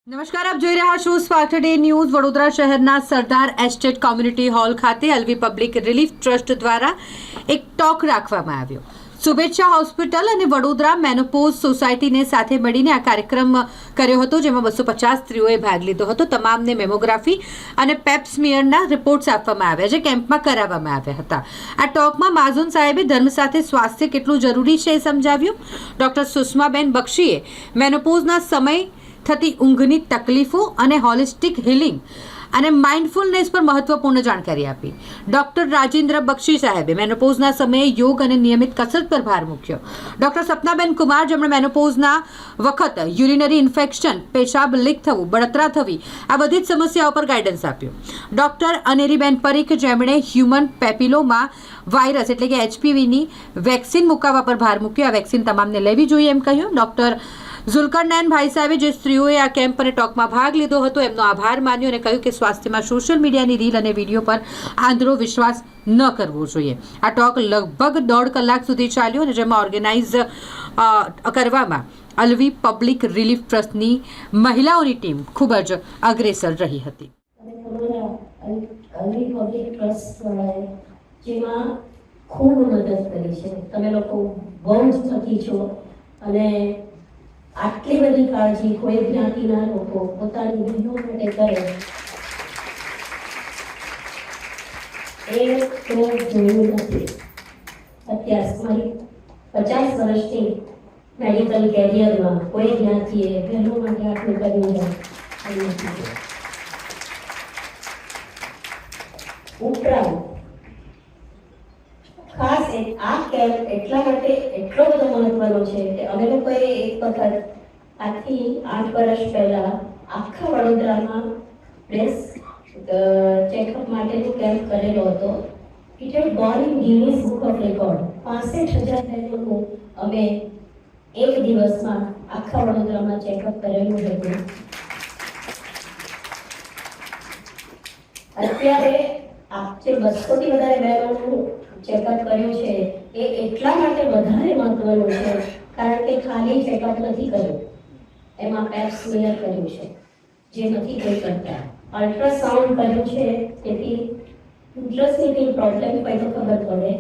નમસ્કાર, આપ જોઈ રહ્યા છો સ્પાર્ક ટુડે ન્યૂઝ. વડોદરા શહેરના સરદાર એસ્ટેટ કોમ્યુનિટી હોલ ખાતે અલવી પબ્લિક રિલીફ ટ્રસ્ટ દ્વારા એક ટોક રાખવામાં આવ્યો. શુભેચ્છા હોસ્પિટલ અને વડોદરા મેનોપોઝ સોસાયટીને સાથે મળીને આ કાર્યક્રમ કર્યો હતો, જેમાં 250 સ્ત્રીઓએ ભાગ લીધો હતો. તમામને મેમોગ્રાફી અને પેપ્સમિયરના રિપોર્ટ્સ આપવામાં આવ્યા, જે કેમ્પમાં કરાવવામાં આવ્યા હતા. આ ટોકમાં માઝુન સાહેબે ધર્મ સાથે સ્વાસ્થ્ય કેટલું જરૂરી છે એ સમજાવ્યું. ડોક્ટર સુષ્માબેન બક્ષીએ મેનોપોઝના સમય થતી ઊંઘની તકલીફો અને હોલિસ્ટિક હિલિંગ અને માઇન્ડફુલનેસ પર મહત્વપૂર્ણ જાણકારી આપી. ડોક્ટર રાજેન્દ્ર બક્ષી સાહેબે મેનોપોઝના સમયે યોગ અને નિયમિત કસરત પર ભાર મૂક્યો. ડોક્ટર સપનાબેન કુમાર, જેમણે મેનોપોઝના વખત યુરિનરી ઇન્ફેક્શન, પેશાબ લીક થવું, બળતરા થવી, આ બધી જ સમસ્યાઓ પર ગાઈડન્સ આપ્યું. ડોક્ટર અનેરીબેન પરીખ, જેમણે હ્યુમન પેપિલોમા વાયરસ એટલે કે HPVની વેક્સિન મુકાવવા પર ભાર મૂક્યો. આ વેક્સિન તમામને લેવી જોઈએ એમ કહ્યું. ડોક્ટર ઝુલ્કરનૈન ભાઈ સાહેબે, જે સ્ત્રીઓએ આ કેમ્પ અને ટોકમાં ભાગ લીધો હતો, એમનો આભાર માન્યો અને કહ્યું કે સ્વાસ્થ્યમાં સોશિયલ મીડિયાની રીલ અને વિડીયો પર આંધળો વિશ્વાસ ન કરવો જોઈએ. આ ટોક લગભગ 1.5 કલાક સુધી ચાલ્યો અને જેમાં ઓર્ગેનાઇઝ કરવામાં અલવી પબ્લિક રિલીફ ટ્રસ્ટની મહિલાઓની ટીમ ખૂબ જ અગ્રેસર રહી હતી. અલવી પબ્લિક ટ્રસ્ટ જેમાં ખૂબ મદદ કરી છે. તમે લોકો બહુ જ થકી છો અને આટલી બધી કાળજી કોઈ જ્ઞાતિના લોકો પોતાની બહેનો માટે કરે એ તો જોયું નથી. અત્યાર સુધી 50 વર્ષથી મેડિકલ કેરિયરમાં કોઈ જ્ઞાતિએ બહેનો માટે આટલું કર્યું નથી. ઉપરાંત ખાસ આ કેમ્પ એટલા માટે એટલો બધો મહત્વનો છે કે અમે લોકોએ એક વખત આજથી 8 વર્ષ પહેલા આખા વડોદરામાં બ્રેસ્ટ ચેકઅપ માટેનો કેમ્પ કરેલો હતો. It had gone in Guinness book of record. 65,000 બહેનોનું અમે એક દિવસમાં આખા વડોદરામાં ચેકઅપ કરેલું હતું. અત્યારે જે 200થી વધારે બહેનોનું ચેકઅપ કર્યું છે એ એટલા માટે વધારે મહત્વનું છે કારણ કે ખાલી ચેકઅપ નથી કર્યું, એમાં પેપ્સમિયર કર્યું છે, જે નથી કોઈ કરતા. અલ્ટ્રાસાઉન્ડ કર્યું છે, તેથી યુટ્રસની પ્રોબ્લેમ હોય તો ખબર પડે,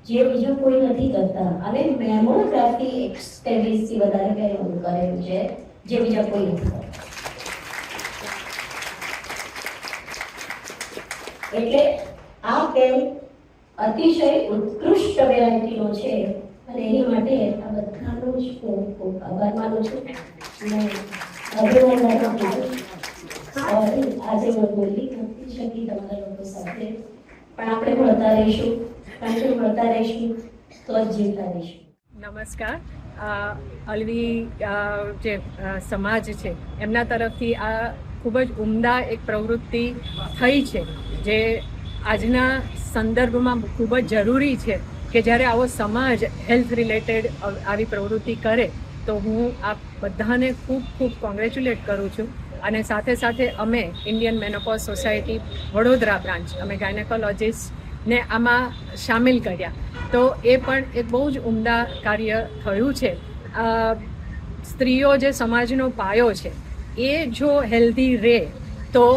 જે બીજું કોઈ નથી કરતા. અને મેમોગ્રાફી 23થી વધારે બહેનોનું કરેલું છે, જે બીજા કોઈ નથી કરતા. એટલે આ કેમ્પ અતિશય ઉત્કૃષ્ટ વેરાયટીનો છે અને એની માટે આ બધાનો જ હું ખૂબ આભાર માનું છું અને અભિનંદન આપું છું. આજે હું બોલી નથી શકી તમારા લોકો સાથે, પણ આપણે મળતા રહીશું, કારણ કે મળતા રહીશું તો જ જીવતા રહીશું. નમસ્કાર. અલવી જે સમાજ છે એમના તરફથી આ ખૂબ જ ઉમદા એક પ્રવૃત્તિ થઈ છે, જે આજના સંદર્ભમાં ખૂબ જ જરૂરી છે કે જ્યારે આવો સમાજ હેલ્થ રિલેટેડ આવી પ્રવૃત્તિ કરે તો હું આ બધાને ખૂબ ખૂબ કોંગ્રેચ્યુલેટ કરું છું. અને સાથે સાથે અમે Indian menopause society Vadodara branch, અમે ગાયનેકોલોજીસ્ટને આમાં સામેલ કર્યા, તો એ પણ એક બહુ જ ઉમદા કાર્ય થયું છે. સ્ત્રીઓ જે સમાજનો પાયો છે એ જો હેલ્ધી રહે તો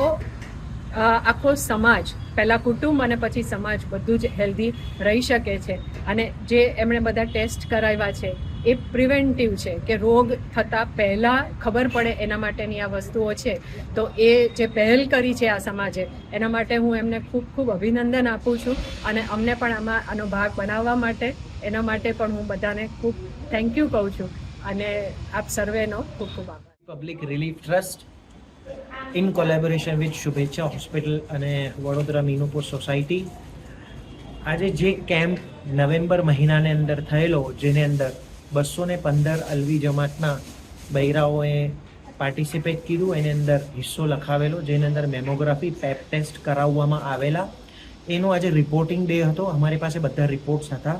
આખો સમાજ, પહેલાં કુટુંબ અને પછી સમાજ બધું જ હેલ્ધી રહી શકે છે. અને જે એમણે બધા ટેસ્ટ કરાવ્યા છે એ પ્રિવેન્ટિવ છે, કે રોગ થતાં પહેલાં ખબર પડે એના માટેની આ વસ્તુઓ છે. તો એ જે પહેલ કરી છે આ સમાજે, એના માટે હું એમને ખૂબ ખૂબ અભિનંદન આપું છું. અને અમને પણ આનો ભાગ બનાવવા માટે, એના માટે પણ હું બધાને ખૂબ થેન્ક યુ કહું છું. અને આપ સર્વેનો ખૂબ ખૂબ આભાર. Public relief trust in collaboration with શુભેચ્છા હોસ્પિટલ અને વડોદરા મેનોપોઝ સોસાયટી આજે જે કેમ્પ નવેમ્બર મહિનાની અંદર થયેલો, જેની અંદર 215 અલવી જમાતના બૈરાઓએ પાર્ટિસિપેટ કર્યું, એની અંદર હિસ્સો લખાવેલો, જેની અંદર મેમોગ્રાફી, પેપ ટેસ્ટ કરાવવામાં આવેલા. એનો આજે રિપોર્ટિંગ ડે હતો. અમારી પાસે બધા રિપોર્ટ્સ હતા,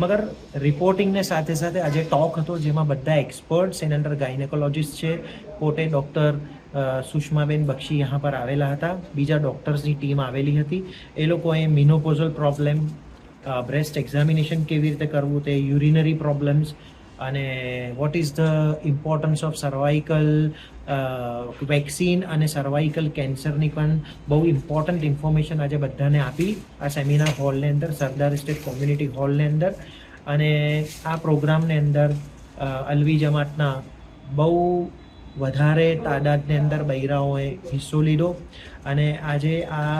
મગર રિપોર્ટિંગને સાથે સાથે આજે ટોક હતો, જેમાં બધા એક્સપર્ટ્સ, એની અંદર ગાયનેકોલોજીસ્ટ છે, પોતે ડૉક્ટર સુષ્માબેન બક્ષી यहाँ પર આવેલા હતા, બીજા ડૉક્ટર્સની ટીમ આવેલી હતી. એ લોકોએ મિનોપોઝલ પ્રોબ્લેમ, બ્રેસ્ટ એક્ઝામિનેશન કેવી રીતે કરવું તે, યુરિનરી પ્રોબ્લેમ્સ અને what is the importance of cervical vaccine અને સર્વાઇકલ કેન્સરની પણ બહુ ઇમ્પોર્ટન્ટ ઇન્ફોર્મેશન આજે બધાને આપી આ સેમિનાર હોલની અંદર, સરદાર એસ્ટેટ કોમ્યુનિટી હોલની અંદર. અને આ પ્રોગ્રામની અંદર અલવી જમાતના બહુ વધારે તાદાદની અંદર બૈરાઓએ હિસ્સો લીધો. અને આજે આ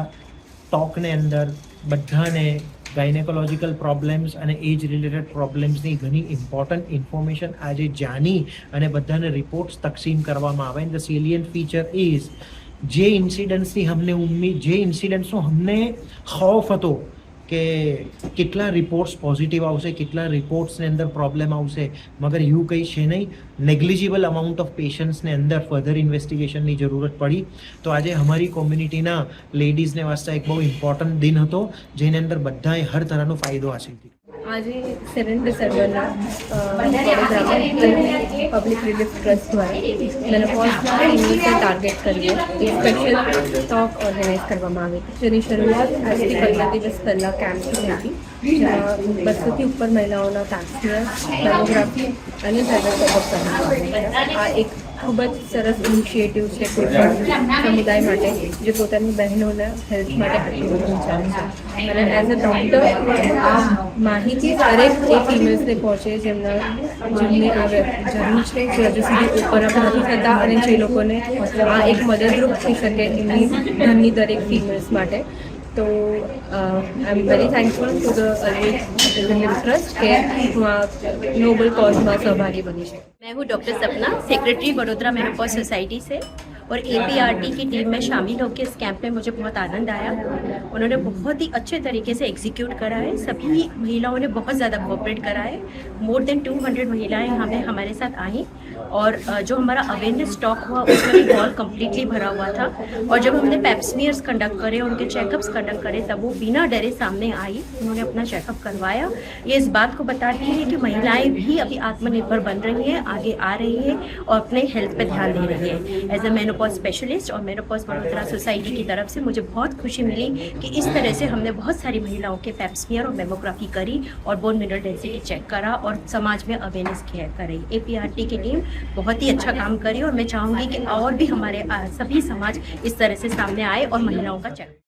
ટોકને અંદર બધાને ગાયનેકોલોજીકલ પ્રોબ્લેમ્સ અને એજ રિલેટેડ પ્રોબ્લેમ્સની ઘણી ઇમ્પોર્ટન્ટ ઇન્ફોર્મેશન આજે જાણી અને બધાને રિપોર્ટ્સ તકસીમ કરવામાં આવે. ધ સેલિયન્ટ ફીચર ઇઝ જે ઇન્સિડન્ટ્સની જે ઇન્સિડન્ટ્સનો અમને ખૌફ હતો કે કેટલા રિપોર્ટ્સ પોઝિટિવ આવશે, કેટલા રિપોર્ટ્સની અંદર પ્રોબ્લેમ આવશે, મગર એવું કંઈ છે નહીં. નેગ્લિજિબલ અમાઉન્ટ ઓફ પેશન્ટ્સને અંદર ફર્ધર ઇન્વેસ્ટિગેશનની જરૂરત પડી. તો આજે અમારી કોમ્યુનિટીના લેડીઝને વાસ્તે એક બહુ ઇમ્પોર્ટન્ટ દિન હતો જેની અંદર બધાએ હર તરહનો ફાયદો હાસિલ થયો. આજે 7 ડિસેમ્બરના વડોદરામાં પબ્લિક રિલીફ ટ્રસ્ટ દ્વારા મેનોપોઝના ટીમને ટાર્ગેટ કરીને એક સ્પેશિયલ ટોક ઓર્ગેનાઇઝ કરવામાં આવી જેની શરૂઆત આજથી 15 દિવસ પહેલાં કેમ્પથી હતી, જેમાં 200થી ઉપર મહિલાઓના પેપ્સમિયર, મેમોગ્રાફી અને સર્વે ચેકઅપ કરવામાં આવે. આ એક ખૂબ જ સરસ ઇનિશિયેટિવ છે કોઈ પણ સમુદાય માટે જે પોતાની બહેનોના હેલ્થ માટે આટલું બધું ચાલે છે. અને એઝ અ ડૉક્ટર આ માહિતી દરેક એ ફિમેલ્સને પહોંચે જેમને આ જરૂર છે, જે હજુ સુધી ઉપરઅપ નથી થતા અને જે લોકોને આ એક મદદરૂપ થઈ શકે એમની ઘરની દરેક ફિમેલ્સ માટે. તો I am very thankful to the Alvi relief trust કે હું આ नोबल कॉज में सहभागी बनी है. मैं हूँ डॉक्टर सपना, सेक्रेटरी वडोदरा मेनोपॉज सोसाइटी से, और APRT की टीम में शामिल होकर इस कैंप में मुझे बहुत आनंद आया. उन्होंने बहुत ही अच्छे तरीके से एग्जीक्यूट करा है. सभी महिलाओं ने बहुत ज़्यादा कोऑपरेट करा है. मोर देन 200 महिलाएं हमारे साथ आई, और जो हमारा अवेयरनेस टॉक हुआ उसमें भी हॉल कम्प्लीटली भरा हुआ था. और जब हमने पेप्समियर्स कंडक्ट करे, उनके चेकअप्स कंडक्ट करे, तब वो बिना डरे सामने आई, उन्होंने अपना चेकअप करवाया. ये इस बात को बताती है कि महिलाएं भी अभी आत्मनिर्भर बन रही हैं, आगे आ रही हैं और अपने हेल्थ पे ध्यान दे रही है. एज अ मेनोपॉज स्पेशलिस्ट और मेनोपॉज वडोदरा सोसाइटी की तरफ से मुझे बहुत खुशी मिली कि इस तरह से हमने बहुत सारी महिलाओं के पेप्समियर और मेमोग्राफी करी और बोन मिनरल डेंसिटी चेक करा और समाज में अवेयरनेस करी. APRT की टीम बहुत ही अच्छा काम करी, और मैं चाहूँगी कि और भी हमारे सभी समाज इस तरह से सामने आए और महिलाओं का चेक